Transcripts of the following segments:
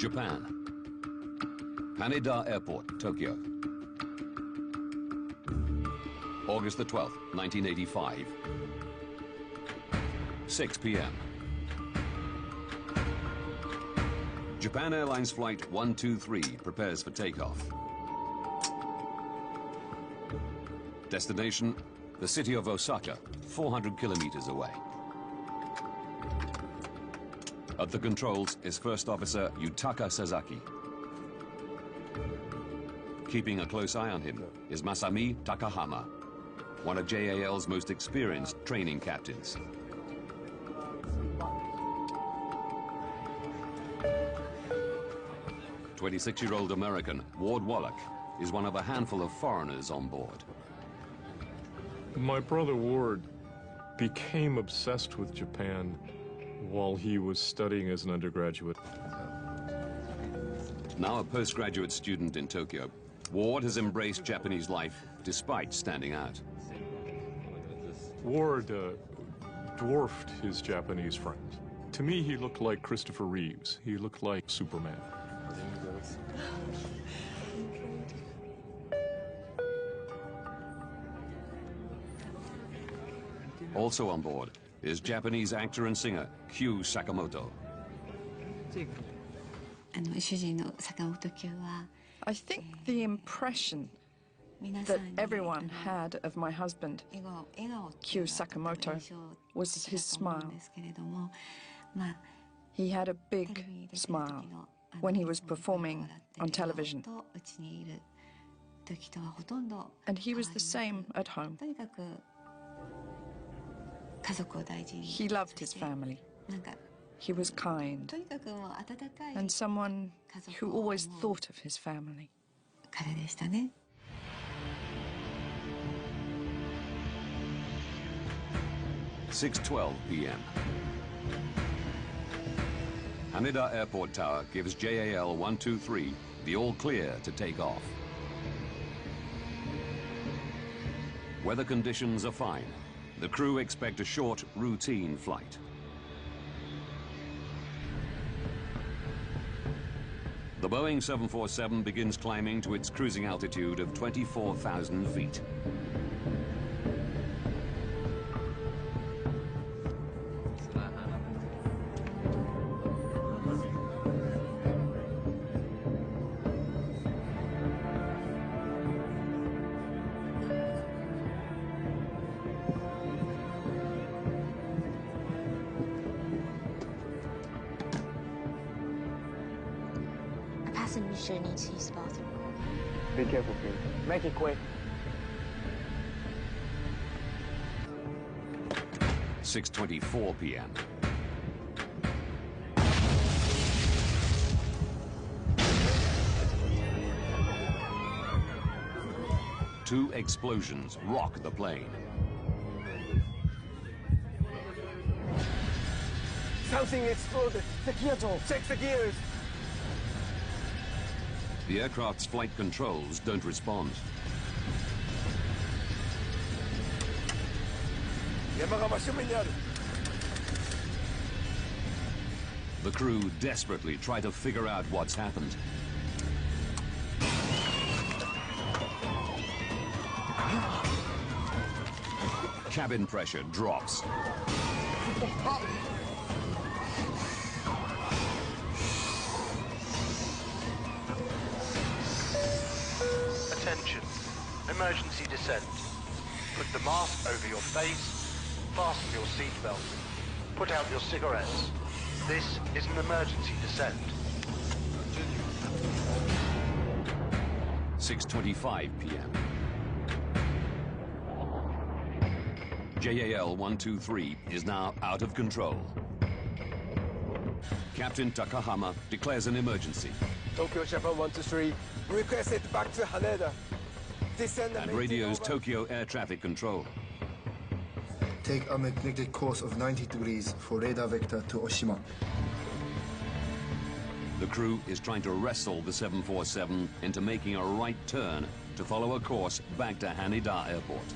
Japan. Haneda Airport, Tokyo. August the 12th, 1985. 6 p.m. Japan Airlines Flight 123 prepares for takeoff. Destination, the city of Osaka, 400 kilometers away. At the controls is First Officer Yutaka Sasaki. Keeping a close eye on him is Masami Takahama, one of JAL's most experienced training captains. The 26-year-old American Ward Wallach is one of a handful of foreigners on board. My brother Ward became obsessed with Japan while he was studying as an undergraduate. Now a postgraduate student in Tokyo, Ward has embraced Japanese life despite standing out. Ward dwarfed his Japanese friends. To me, he looked like Christopher Reeves. He looked like Superman. Also on board is Japanese actor and singer Kyu Sakamoto. I think the impression that everyone had of my husband, Kyu Sakamoto, was his smile. He had a big smile when he was performing on television. And he was the same at home. He loved his family. He was kind and someone who always thought of his family. 6:12 p.m. Haneda Airport Tower gives JAL 123 the all clear to take off. Weather conditions are fine. The crew expect a short, routine flight. The Boeing 747 begins climbing to its cruising altitude of 24,000 feet. Needs to use the bathroom. Be careful, please. Make it quick. 6:24 p.m. Two explosions rock the plane. Something exploded. The gears off. Check the gears. The aircraft's flight controls don't respond. The crew desperately try to figure out what's happened. Cabin pressure drops. Attention, emergency descent. Put the mask over your face, fasten your seatbelt, put out your cigarettes. This is an emergency descent. 6:25 p.m. JAL 123 is now out of control. Captain Takahama declares an emergency. Tokyo Japan 123, request it back to Haneda. Descend And radios Tokyo Air Traffic Control. Take a magnetic course of 90 degrees for radar vector to Oshima. The crew is trying to wrestle the 747 into making a right turn to follow a course back to Haneda Airport.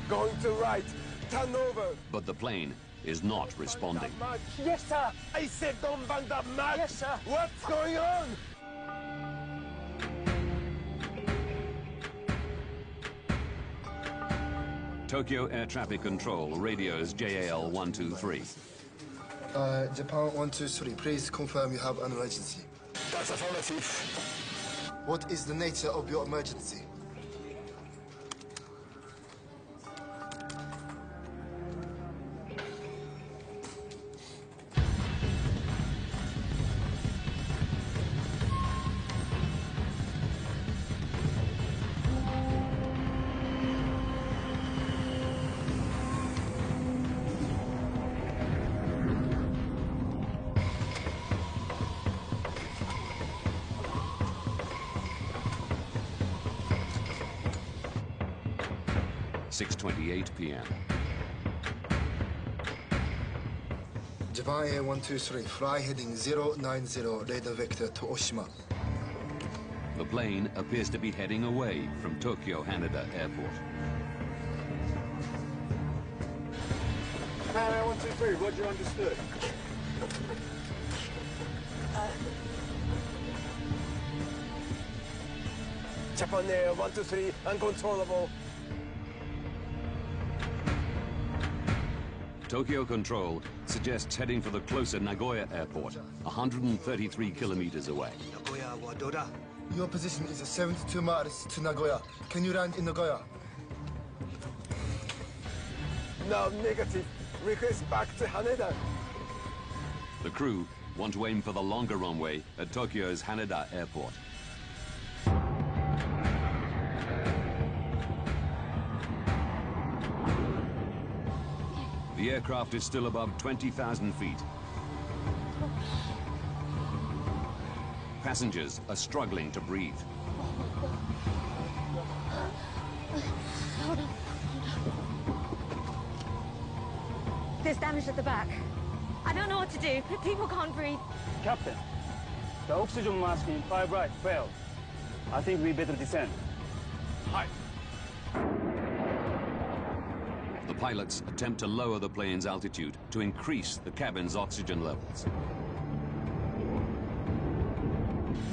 Going to right, turn over. But the plane is not responding. Yes, sir. I said don't bang that match. Yes, sir. What's going on? Tokyo Air Traffic Control radios JAL 123. Japan 123, please confirm you have an emergency. That's affirmative. What is the nature of your emergency? p.m. Japan Air 123, fly heading 090, radar vector to Oshima. The plane appears to be heading away from Tokyo Haneda Airport. Japan Air 123, Roger, understood. Japan Air 123, uncontrollable. Tokyo Control suggests heading for the closer Nagoya Airport, 133 kilometers away. Your position is 72 miles to Nagoya. Can you land in Nagoya? No, negative. Request back to Haneda. The crew want to aim for the longer runway at Tokyo's Haneda Airport. The aircraft is still above 20,000 feet. Passengers are struggling to breathe. There's damage at the back. I don't know what to do. People can't breathe. Captain, the oxygen mask in 5 right failed. I think we better descend. Hi. The pilots attempt to lower the plane's altitude to increase the cabin's oxygen levels.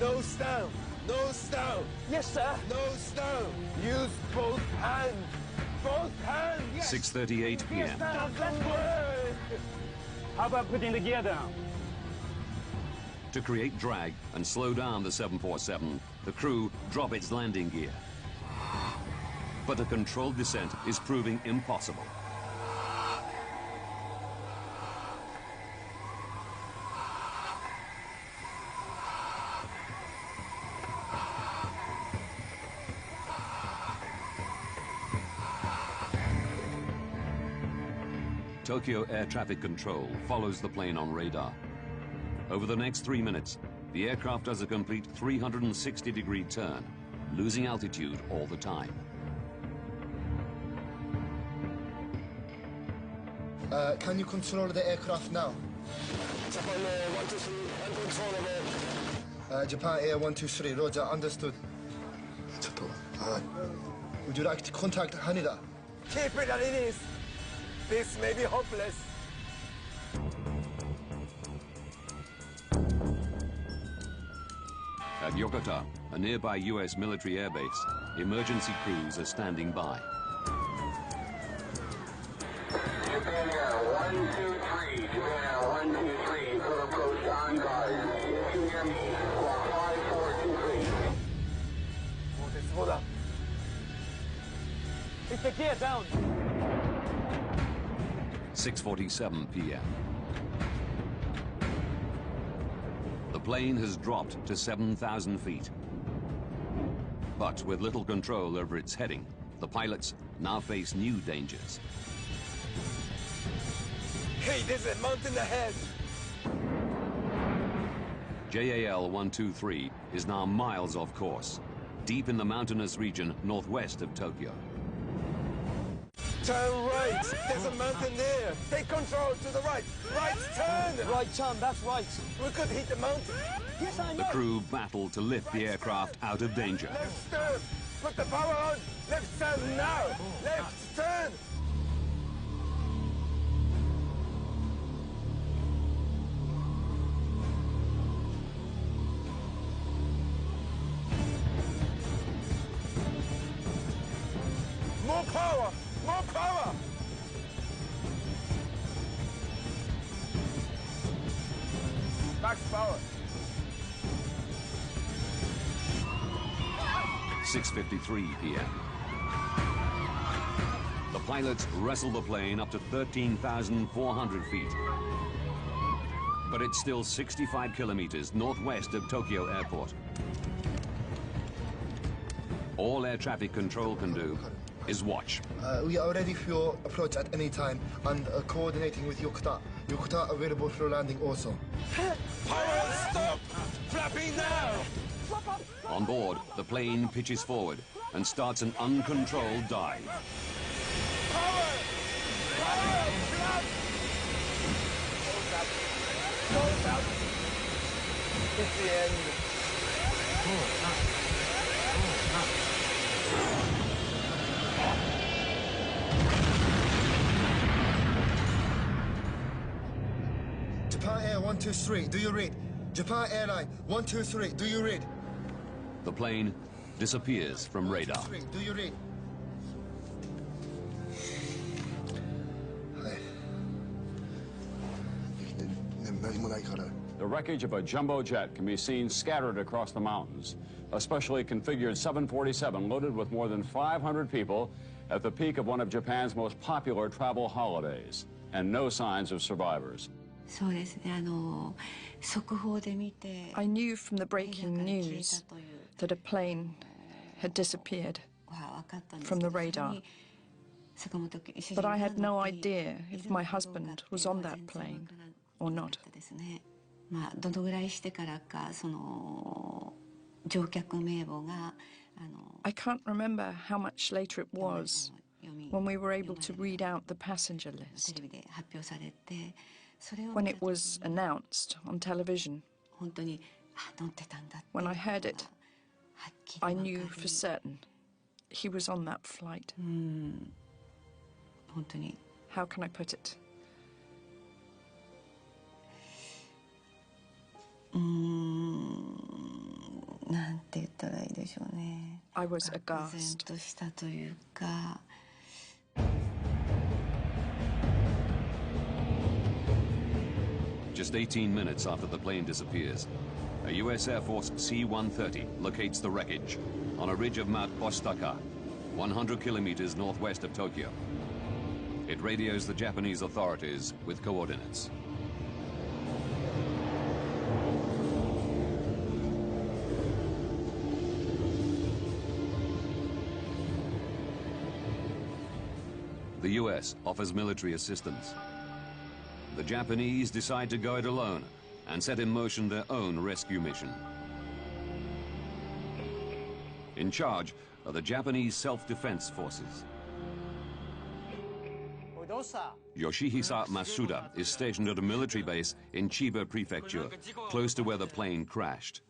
Nose down. Nose down. Yes, sir. Nose down. Use both hands. Both hands. Yes. 6:38 p.m. Doesn't work. How about putting the gear down? To create drag and slow down the 747, the crew drop its landing gear. But a controlled descent is proving impossible. Tokyo Air Traffic Control follows the plane on radar. Over the next 3 minutes, the aircraft does a complete 360-degree turn, losing altitude all the time. Can you control the aircraft now? Japan Air 123, uncontrollable. Japan Air 123, Roger, understood. Would you like to contact Haneda? Keep it as it is. This may be hopeless. At Yokota, a nearby U.S. military airbase, emergency crews are standing by. Japan Air 123, Japan Air 123, full approach on guard. Yes, you hear me? Squawk 5423. Oh, this water. Take the gear down. 6:47 p.m. The plane has dropped to 7,000 feet. But with little control over its heading, the pilots now face new dangers. Hey, there's a mountain ahead. JAL 123 is now miles off course, deep in the mountainous region northwest of Tokyo. Turn right. There's a mountain there. Take control to the right. Right turn. Right turn, that's right. We could hit the mountain. Yes, I know. The crew battle to lift the aircraft out of danger. Left turn. Put the power on. Left turn now. Left turn. max power. 6:53 p.m. The pilots wrestle the plane up to 13,400 feet. But it's still 65 kilometers northwest of Tokyo Airport. All air traffic control can do is watch. We are ready for your approach at any time and coordinating with Yokota. Yokota available for landing also. Power stop! Flapping now! On board, the plane pitches forward and starts an uncontrolled dive. Power! Power! Flap! Close up. It's the end. Japan Air 123, do you read? Japan Airline 123, do you read? The plane disappears from radar. 123, do you read? The wreckage of a jumbo jet can be seen scattered across the mountains. A specially configured 747 loaded with more than 500 people at the peak of one of Japan's most popular travel holidays, and no signs of survivors. I knew from the breaking news that a plane had disappeared from the radar. But I had no idea if my husband was on that plane or not. I can't remember how much later it was when we were able to read out the passenger list. When it was announced on television, when I heard it, I knew for certain he was on that flight. How can I put it? I was aghast. Just 18 minutes after the plane disappears, a U.S. Air Force C-130 locates the wreckage on a ridge of Mount Osaka, 100 kilometers northwest of Tokyo. It radios the Japanese authorities with coordinates. The U.S. offers military assistance. The Japanese decide to go it alone and set in motion their own rescue mission. In charge are the Japanese Self-Defense Forces. Yoshihisa Masuda is stationed at a military base in Chiba Prefecture, close to where the plane crashed.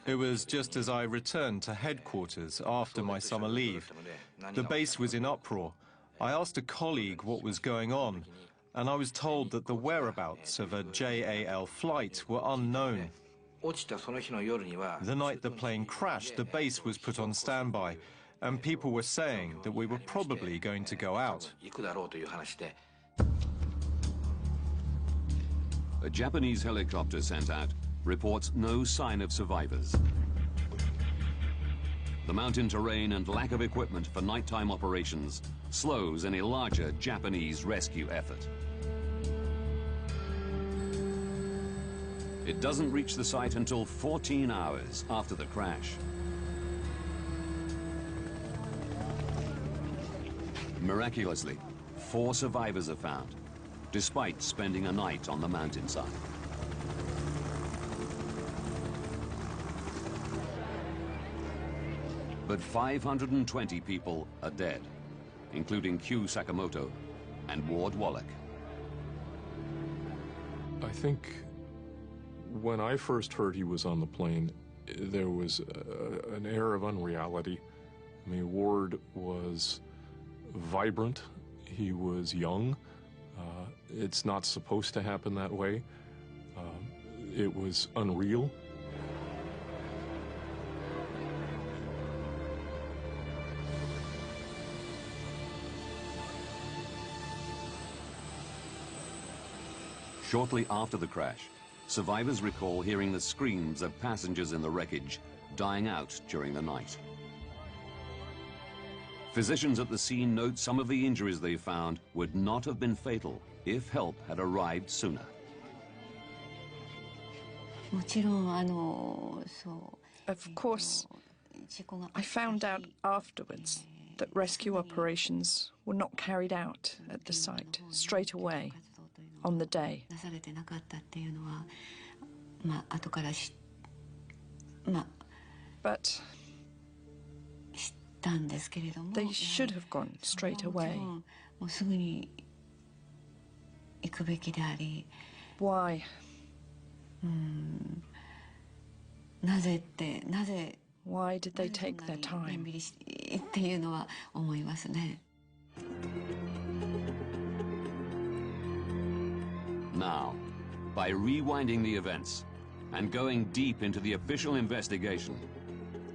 It was just as I returned to headquarters after my summer leave. The base was in uproar. I asked a colleague what was going on, and I was told that the whereabouts of a JAL flight were unknown. The night the plane crashed, the base was put on standby, and people were saying that we were probably going to go out. A Japanese helicopter sent out reports no sign of survivors. The mountain terrain and lack of equipment for nighttime operations slows any larger Japanese rescue effort. It doesn't reach the site until 14 hours after the crash. Miraculously, 4 survivors are found, despite spending a night on the mountainside. But 520 people are dead, including Q Sakamoto and Ward Wallach. I think when I first heard he was on the plane, there was an air of unreality. I mean, Ward was vibrant, he was young. It's not supposed to happen that way. It was unreal. Shortly after the crash, survivors recall hearing the screams of passengers in the wreckage dying out during the night. Physicians at the scene note some of the injuries they found would not have been fatal if help had arrived sooner. Of course, I found out afterwards that rescue operations were not carried out at the site straight away on the day. But they should have gone straight away. Why? Why did they take their time? Now, by rewinding the events and going deep into the official investigation,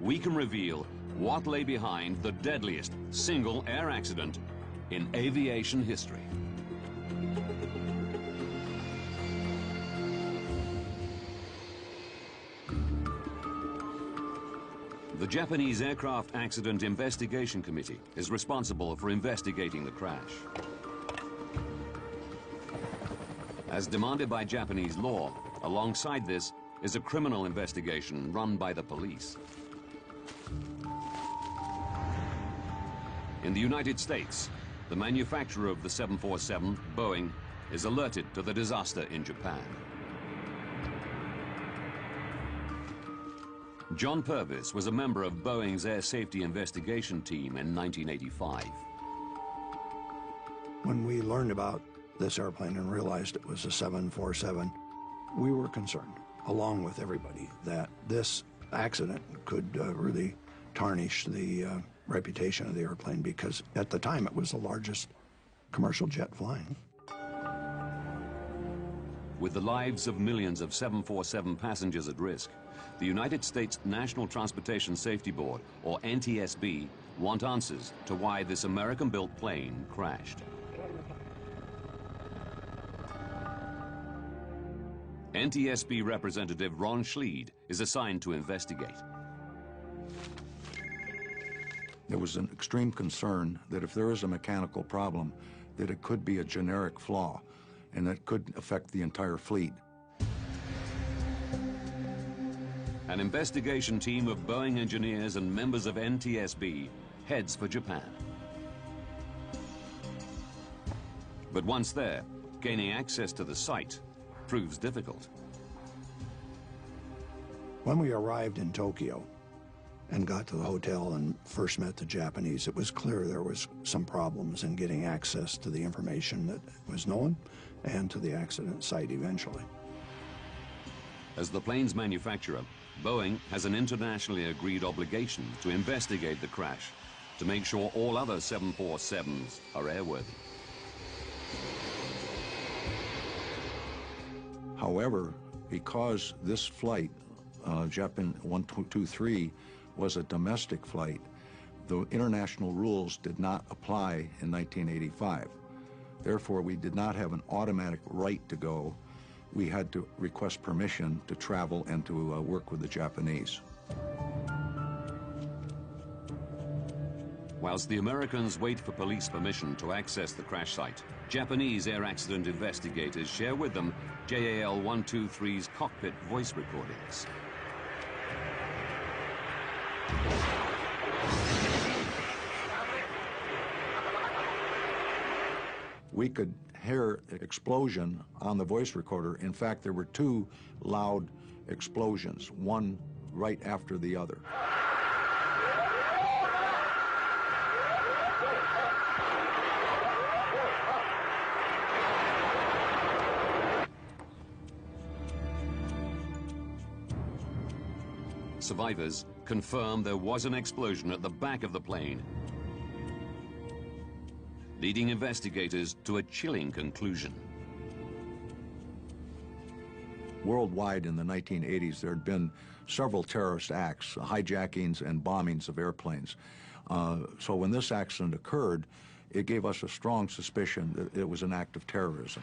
we can reveal what lay behind the deadliest single air accident in aviation history. The Japanese Aircraft Accident Investigation Committee is responsible for investigating the crash. As demanded by Japanese law, alongside this is a criminal investigation run by the police. In the United States, the manufacturer of the 747, Boeing, is alerted to the disaster in Japan. John Purvis was a member of Boeing's Air Safety Investigation Team in 1985. When we learned about this airplane and realized it was a 747, we were concerned, along with everybody, that this accident could really tarnish the reputation of the airplane, because at the time it was the largest commercial jet flying. With the lives of millions of 747 passengers at risk, the United States National Transportation Safety Board, or NTSB, want answers to why this American-built plane crashed. NTSB representative Ron Schleed is assigned to investigate. There was an extreme concern that if there is a mechanical problem, that it could be a generic flaw, and that could affect the entire fleet. An investigation team of Boeing engineers and members of NTSB heads for Japan. But once there, gaining access to the site proves difficult. When we arrived in Tokyo and got to the hotel and first met the Japanese, it was clear there was some problems in getting access to the information that was known and to the accident site eventually. As the plane's manufacturer, Boeing has an internationally agreed obligation to investigate the crash to make sure all other 747s are airworthy. However, because this flight, Japan 1223, was a domestic flight, the international rules did not apply in 1985. Therefore, we did not have an automatic right to go. We had to request permission to travel and to work with the Japanese. Whilst the Americans wait for police permission to access the crash site, Japanese air accident investigators share with them JAL 123's cockpit voice recordings. We could hear an explosion on the voice recorder. In fact, there were two loud explosions, one right after the other. Survivors confirm there was an explosion at the back of the plane, leading investigators to a chilling conclusion. Worldwide in the 1980s, there had been several terrorist acts, hijackings and bombings of airplanes. So when this accident occurred, it gave us a strong suspicion that it was an act of terrorism.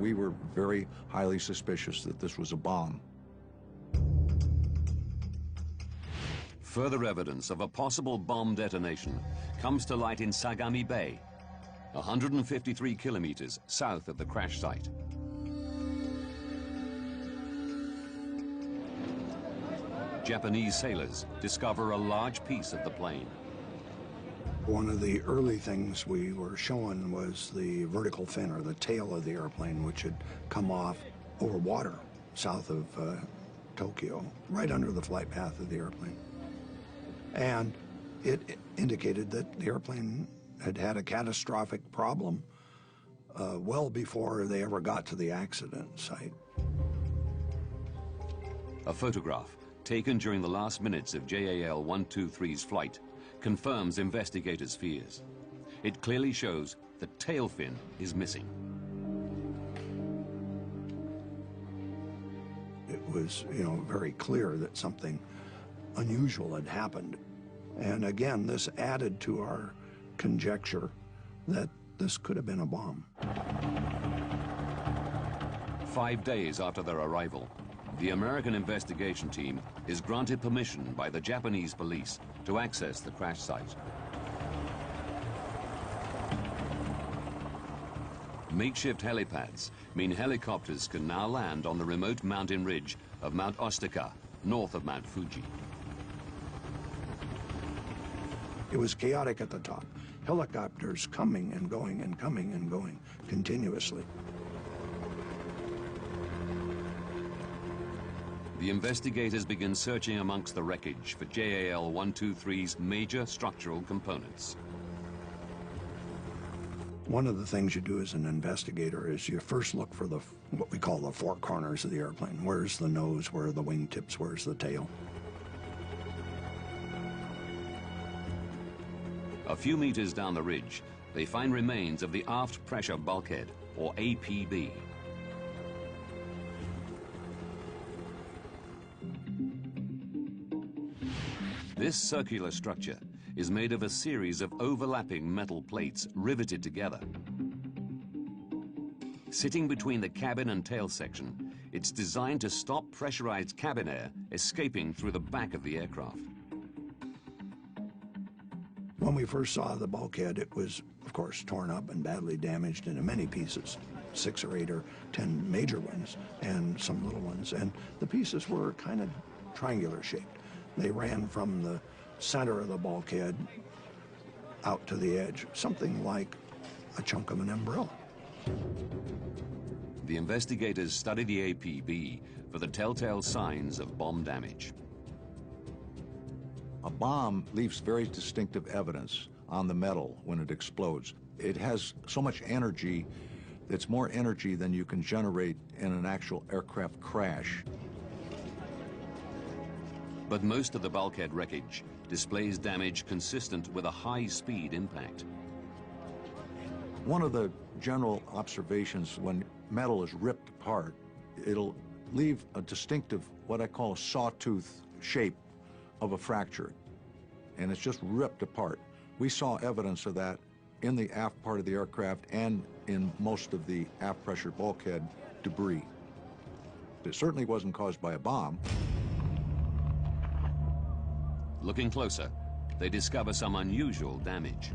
we were very highly suspicious that this was a bomb. Further evidence of a possible bomb detonation comes to light in Sagami Bay, 153 kilometers south of the crash site. Japanese sailors discover a large piece of the plane. One of the early things we were showing was the vertical fin, or the tail of the airplane, which had come off over water south of Tokyo, right under the flight path of the airplane. And it indicated that the airplane had had a catastrophic problem well before they ever got to the accident site. A photograph taken during the last minutes of JAL 123's flight confirms investigators' fears. It clearly shows the tail fin is missing. It was, very clear that something unusual had happened. And again, this added to our conjecture that this could have been a bomb. 5 days after their arrival, the American investigation team is granted permission by the Japanese police to access the crash site. Makeshift helipads mean helicopters can now land on the remote mountain ridge of Mount Osaka, north of Mount Fuji. It was chaotic at the top. Helicopters coming and going and coming and going continuously. The investigators begin searching amongst the wreckage for JAL 123's major structural components. One of the things you do as an investigator is you first look for what we call the four corners of the airplane. Where's the nose? Where are the wingtips? Where's the tail? A few meters down the ridge, they find remains of the aft pressure bulkhead, or APB. This circular structure is made of a series of overlapping metal plates riveted together. Sitting between the cabin and tail section, it's designed to stop pressurized cabin air escaping through the back of the aircraft. When we first saw the bulkhead, it was, of course, torn up and badly damaged into many pieces, 6 or 8 or 10 major ones and some little ones. And the pieces were kind of triangular shaped. They ran from the center of the bulkhead out to the edge, something like a chunk of an umbrella. The investigators study the APB for the telltale signs of bomb damage. A bomb leaves very distinctive evidence on the metal when it explodes. It has so much energy that's more energy than you can generate in an actual aircraft crash. But most of the bulkhead wreckage displays damage consistent with a high-speed impact. One of the general observations when metal is ripped apart, it'll leave a distinctive, what I call a sawtooth shape of a fracture, and it's just ripped apart. We saw evidence of that in the aft part of the aircraft and in most of the aft pressure bulkhead debris. It certainly wasn't caused by a bomb. Looking closer, they discover some unusual damage.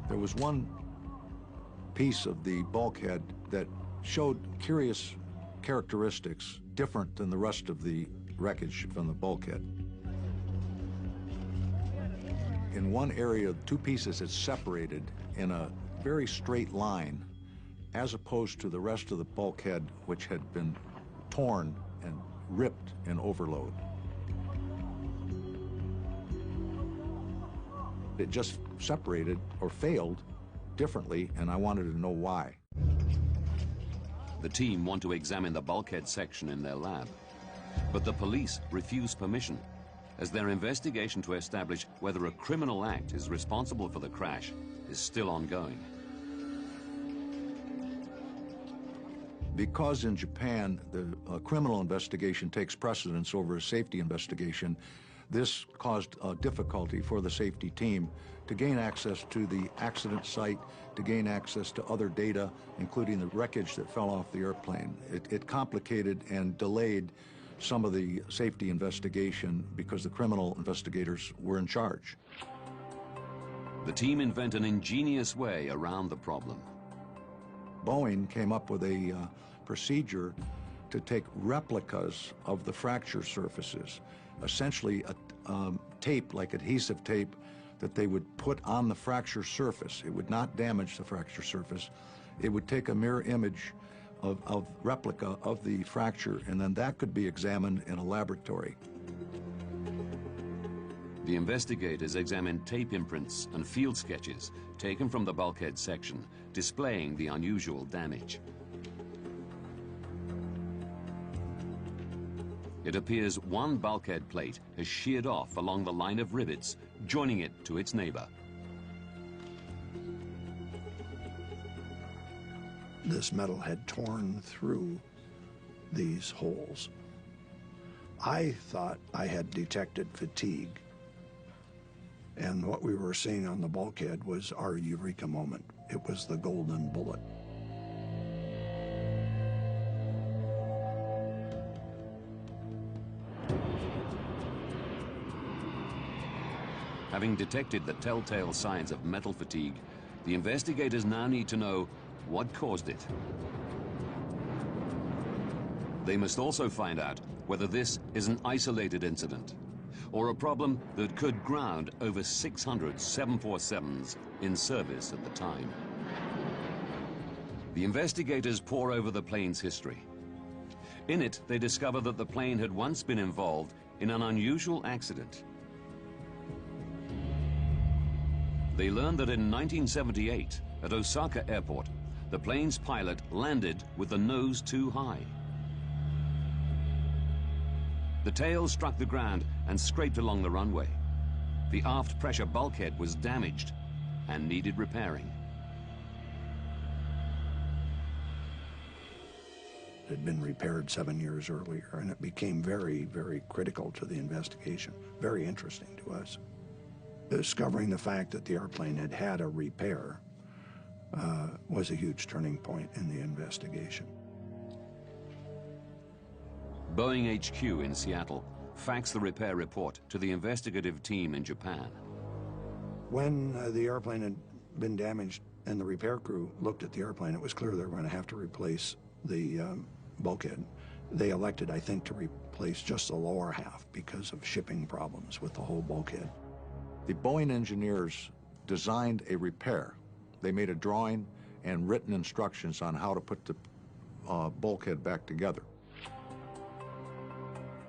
There was one piece of the bulkhead that showed curious characteristics different than the rest of the wreckage from the bulkhead. In one area, 2 pieces had separated in a very straight line, as opposed to the rest of the bulkhead, which had been torn and ripped in overload. It just separated or failed differently, and I wanted to know why. The team want to examine the bulkhead section in their lab, but the police refuse permission, as their investigation to establish whether a criminal act is responsible for the crash is still ongoing. Because in Japan, the criminal investigation takes precedence over a safety investigation, This caused difficulty for the safety team to gain access to the accident site, to gain access to other data, including the wreckage that fell off the airplane. It complicated and delayed some of the safety investigation because the criminal investigators were in charge. The team invent an ingenious way around the problem. Boeing came up with a procedure to take replicas of the fracture surfaces, essentially a tape, like adhesive tape, that they would put on the fracture surface. It would not damage the fracture surface. It would take a mirror image of replica of the fracture, and then that could be examined in a laboratory. The investigators examined tape imprints and field sketches taken from the bulkhead section, displaying the unusual damage. It appears one bulkhead plate has sheared off along the line of rivets, joining it to its neighbor. This metal had torn through these holes. I thought I had detected fatigue, and what we were seeing on the bulkhead was our eureka moment. It was the golden bullet. Having detected the telltale signs of metal fatigue, the investigators now need to know what caused it. They must also find out whether this is an isolated incident or a problem that could ground over 600 747s in service at the time. The investigators pore over the plane's history. In it, they discover that the plane had once been involved in an unusual accident. They learned that in 1978, at Osaka Airport, the plane's pilot landed with the nose too high. The tail struck the ground and scraped along the runway. The aft pressure bulkhead was damaged and needed repairing. It had been repaired 7 years earlier, and it became very, very critical to the investigation, very interesting to us. Discovering the fact that the airplane had had a repair was a huge turning point in the investigation. Boeing HQ in Seattle faxed the repair report to the investigative team in Japan. When the airplane had been damaged and the repair crew looked at the airplane, it was clear they were going to have to replace the bulkhead. They elected, I think, to replace just the lower half because of shipping problems with the whole bulkhead. The Boeing engineers designed a repair. They made a drawing and written instructions on how to put the bulkhead back together.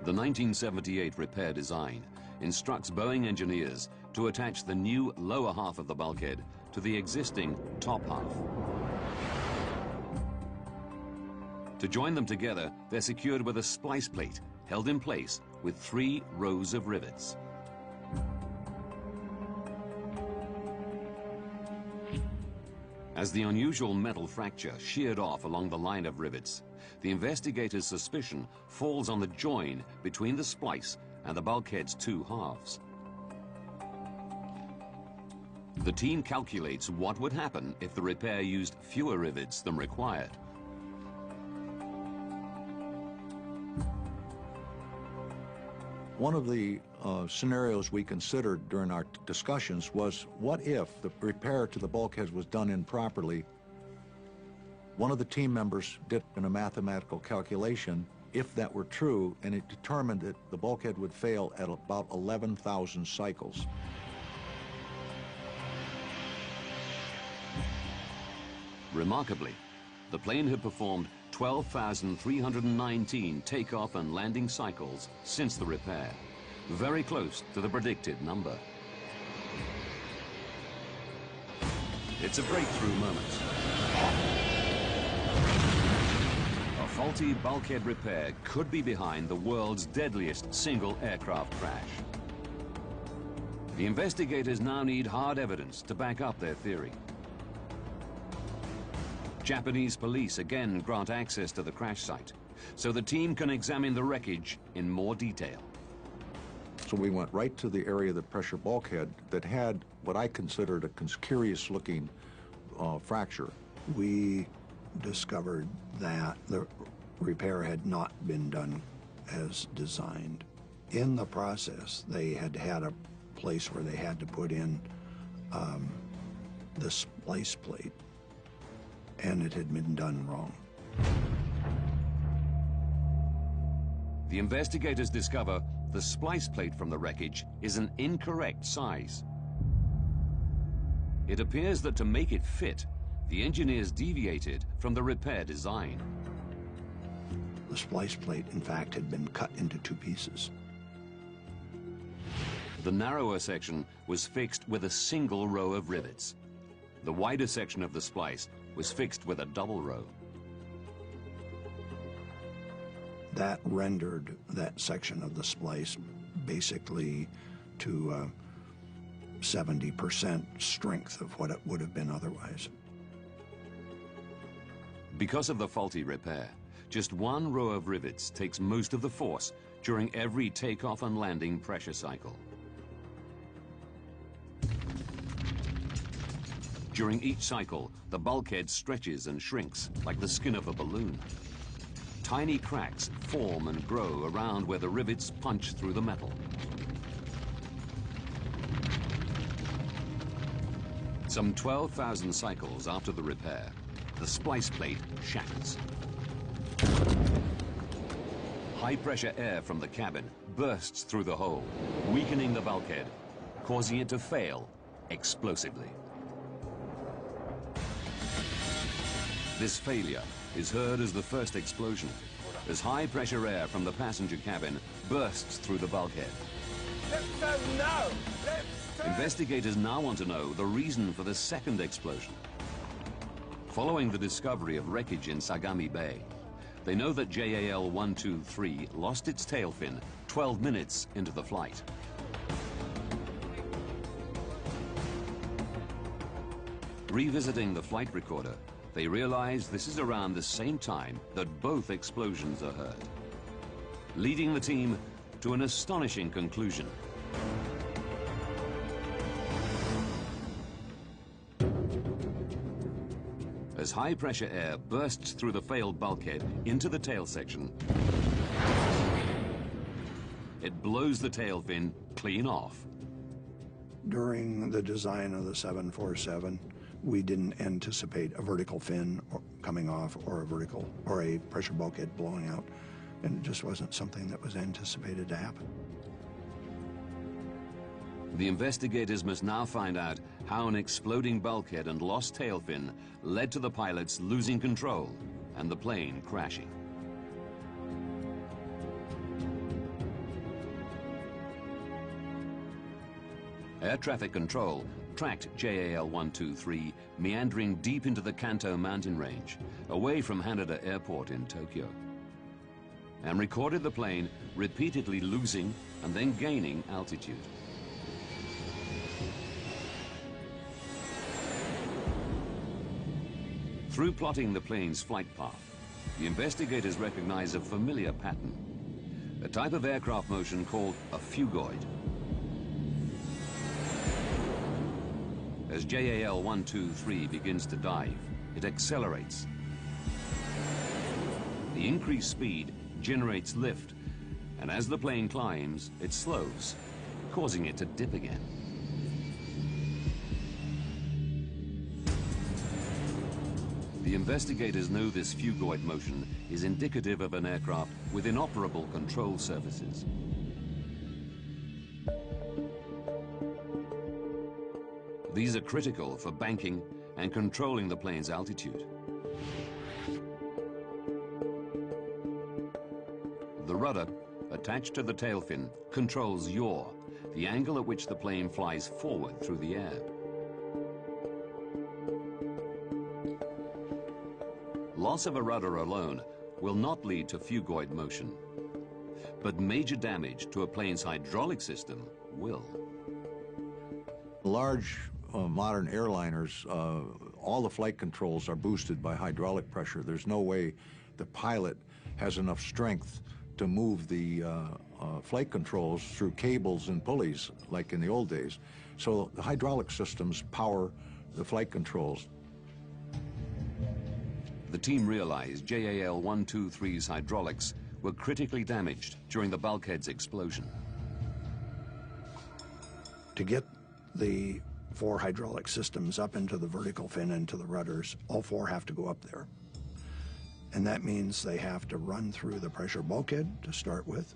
The 1978 repair design instructs Boeing engineers to attach the new lower half of the bulkhead to the existing top half. To join them together, they're secured with a splice plate held in place with 3 rows of rivets. As the unusual metal fracture sheared off along the line of rivets, the investigators' suspicion falls on the join between the splice and the bulkhead's 2 halves. The team calculates what would happen if the repair used fewer rivets than required. One of the scenarios we considered during our discussions was, what if the repair to the bulkheads was done improperly? One of the team members did a mathematical calculation, if that were true, and it determined that the bulkhead would fail at about 11,000 cycles. Remarkably, the plane had performed 12,319 takeoff and landing cycles since the repair, very close to the predicted number. It's a breakthrough moment. A faulty bulkhead repair could be behind the world's deadliest single aircraft crash. The investigators now need hard evidence to back up their theory. Japanese police again grant access to the crash site, so the team can examine the wreckage in more detail. So we went right to the area of the pressure bulkhead that had what I considered a curious-looking fracture. We discovered that the repair had not been done as designed. In the process, they had had a place where they had to put in the splice plate, and it had been done wrong. The investigators discover the splice plate from the wreckage is an incorrect size. It appears that to make it fit, the engineers deviated from the repair design. The splice plate, in fact, had been cut into two pieces. The narrower section was fixed with a single row of rivets. The wider section of the splice was fixed with a double row. That rendered that section of the splice basically to 70% strength of what it would have been otherwise. Because of the faulty repair, just one row of rivets takes most of the force during every takeoff and landing pressure cycle. During each cycle, the bulkhead stretches and shrinks like the skin of a balloon. Tiny cracks form and grow around where the rivets punch through the metal. Some 12,000 cycles after the repair, the splice plate shatters. High-pressure air from the cabin bursts through the hole, weakening the bulkhead, causing it to fail explosively. This failure is heard as the first explosion, as high-pressure air from the passenger cabin bursts through the bulkhead. Investigators now want to know the reason for the second explosion. Following the discovery of wreckage in Sagami Bay, they know that JAL 123 lost its tail fin 12 minutes into the flight. Revisiting the flight recorder, they realize this is around the same time that both explosions are heard, leading the team to an astonishing conclusion. As high-pressure air bursts through the failed bulkhead into the tail section, it blows the tail fin clean off. During the design of the 747, we didn't anticipate a vertical fin coming off or a pressure bulkhead blowing out, and it just wasn't something that was anticipated to happen. The investigators must now find out how an exploding bulkhead and lost tail fin led to the pilots losing control and the plane crashing. Air traffic control tracked JAL 123 meandering deep into the Kanto mountain range, away from Haneda Airport in Tokyo, and recorded the plane repeatedly losing and then gaining altitude. Through plotting the plane's flight path, the investigators recognize a familiar pattern, a type of aircraft motion called a phugoid. As JAL 123 begins to dive, it accelerates. The increased speed generates lift, and as the plane climbs, it slows, causing it to dip again. The investigators know this phugoid motion is indicative of an aircraft with inoperable control surfaces. These are critical for banking and controlling the plane's altitude. The rudder, attached to the tail fin, controls yaw, the angle at which the plane flies forward through the air. Loss of a rudder alone will not lead to phugoid motion, but major damage to a plane's hydraulic system will. Large modern airliners, all the flight controls are boosted by hydraulic pressure. There's no way the pilot has enough strength to move the flight controls through cables and pulleys like in the old days. So the hydraulic systems power the flight controls. The team realized JAL 123's hydraulics were critically damaged during the bulkhead's explosion. To get the 4 hydraulic systems up into the vertical fin and to the rudders, all 4 have to go up there. And that means they have to run through the pressure bulkhead to start with,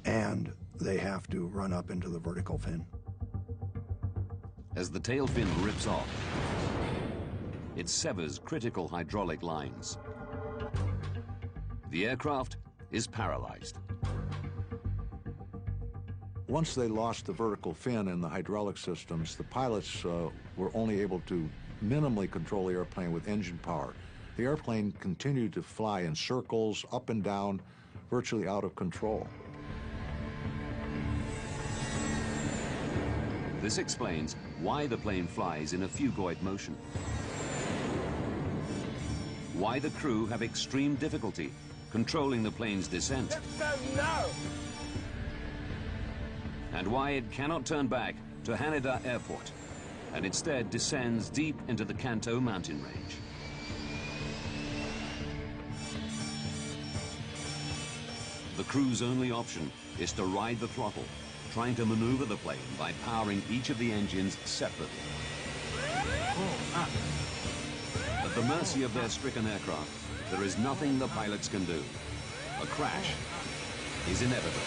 and they have to run up into the vertical fin. As the tail fin rips off, it severs critical hydraulic lines. The aircraft is paralyzed. Once they lost the vertical fin and the hydraulic systems, the pilots were only able to minimally control the airplane with engine power. The airplane continued to fly in circles, up and down, virtually out of control. This explains why the plane flies in a phugoid motion. Why the crew have extreme difficulty controlling the plane's descent. No! And why it cannot turn back to Haneda Airport and instead descends deep into the Kanto mountain range. The crew's only option is to ride the throttle, trying to maneuver the plane by powering each of the engines separately. At the mercy of their stricken aircraft, there is nothing the pilots can do. A crash is inevitable.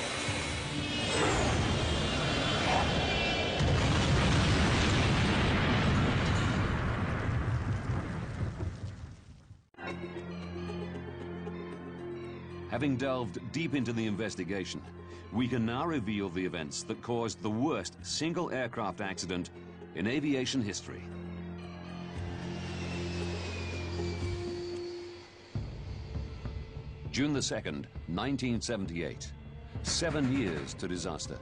Having delved deep into the investigation, we can now reveal the events that caused the worst single aircraft accident in aviation history. June the 2nd, 1978. 7 years to disaster.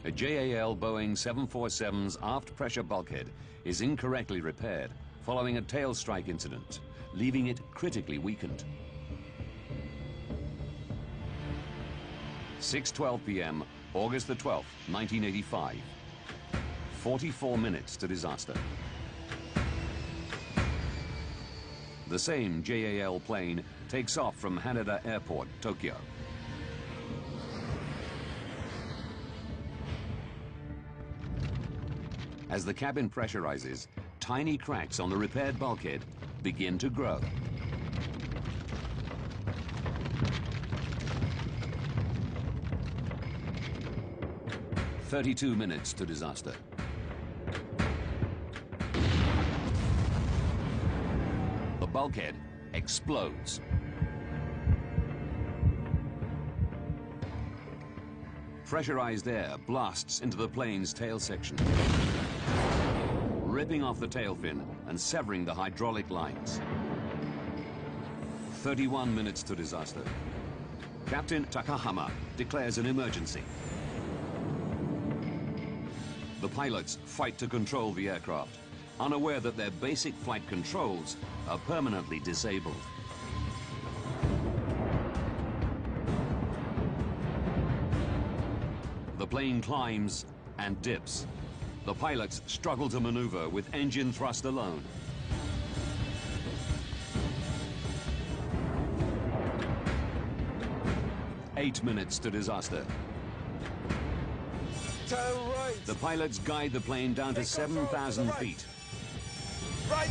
A JAL Boeing 747's aft pressure bulkhead is incorrectly repaired following a tail strike incident, leaving it critically weakened. 6:12 p.m., August the 12th, 1985. 44 minutes to disaster. The same JAL plane takes off from Haneda Airport, Tokyo. As the cabin pressurizes, tiny cracks on the repaired bulkhead begin to grow. "32 minutes to disaster. The bulkhead explodes. Pressurized air blasts into the plane's tail section, ripping off the tail fin and severing the hydraulic lines. 31 minutes to disaster. Captain Takahama declares an emergency. The pilots fight to control the aircraft, unaware that their basic flight controls are permanently disabled. The plane climbs and dips. The pilots struggle to maneuver with engine thrust alone. Eight minutes to disaster. Turn right. The pilots guide the plane down to 7,000 feet. Right.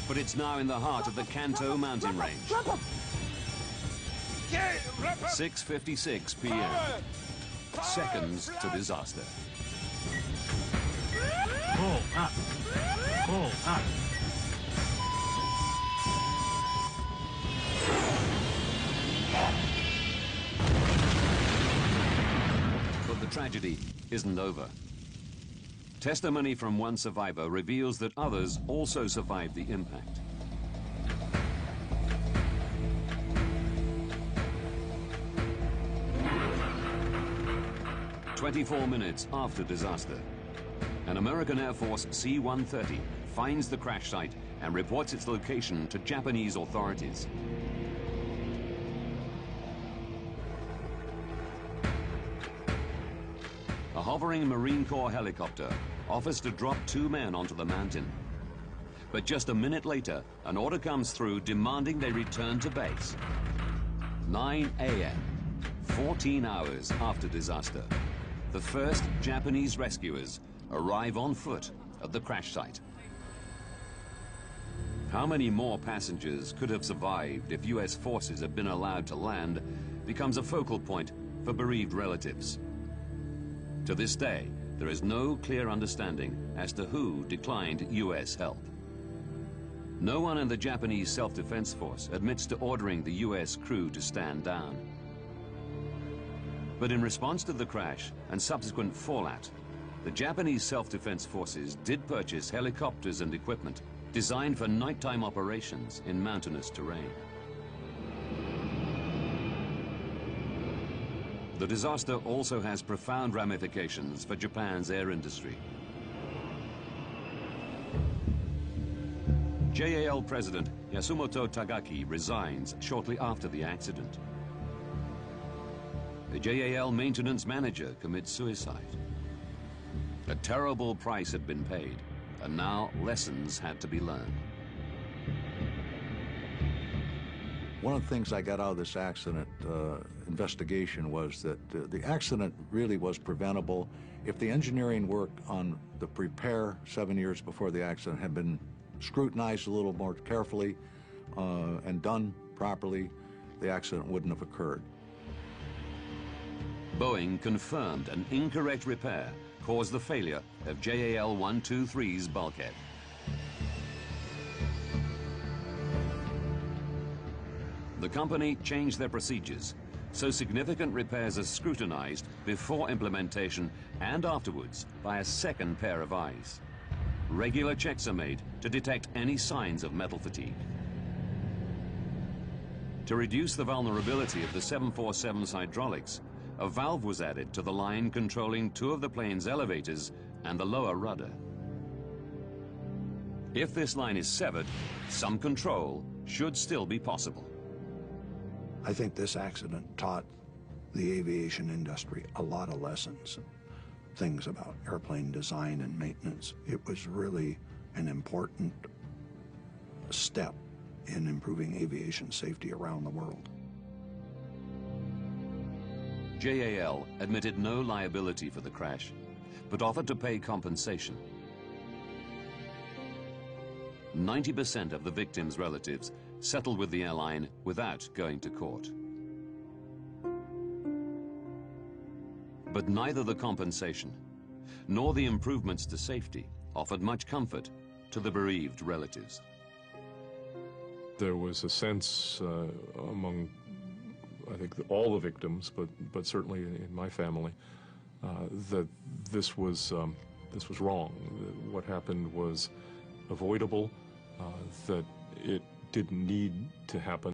But it's now in the heart of the Kanto mountain range. 6:56 p.m. Seconds to disaster. Pull up. Pull up. But the tragedy isn't over. Testimony from one survivor reveals that others also survived the impact. "24 minutes after disaster, an American Air Force C-130 finds the crash site and reports its location to Japanese authorities. hovering Marine Corps helicopter offers to drop 2 men onto the mountain. But just a minute later, an order comes through demanding they return to base. 9 a.m., 14 hours after disaster, the first Japanese rescuers arrive on foot at the crash site. How many more passengers could have survived if U.S. forces had been allowed to land becomes a focal point for bereaved relatives. To this day, there is no clear understanding as to who declined U.S. help. No one in the Japanese self-defense force admits to ordering the U.S. crew to stand down. But in response to the crash and subsequent fallout, the Japanese self-defense forces did purchase helicopters and equipment designed for nighttime operations in mountainous terrain. The disaster also has profound ramifications for Japan's air industry. JAL President Yasumoto Tagaki resigns shortly after the accident. The JAL maintenance manager commits suicide. A terrible price had been paid, and now lessons had to be learned. One of the things I got out of this accident investigation was that the accident really was preventable if the engineering work on the repair 7 years before the accident had been scrutinized a little more carefully and done properly. The accident wouldn't have occurred. Boeing confirmed an incorrect repair caused the failure of JAL 123's bulkhead. The company changed their procedures, so significant repairs are scrutinized before implementation and afterwards by a second pair of eyes. Regular checks are made to detect any signs of metal fatigue. To reduce the vulnerability of the 747's hydraulics, a valve was added to the line controlling 2 of the plane's elevators and the lower rudder. If this line is severed, some control should still be possible. I think this accident taught the aviation industry a lot of lessons, things about airplane design and maintenance. It was really an important step in improving aviation safety around the world. JAL admitted no liability for the crash, but offered to pay compensation. 90% of the victims' relatives settled with the airline without going to court. But neither the compensation nor the improvements to safety offered much comfort to the bereaved relatives. There was a sense among, I think, all the victims, but certainly in my family, that this was wrong. That what happened was avoidable. That it didn't need to happen.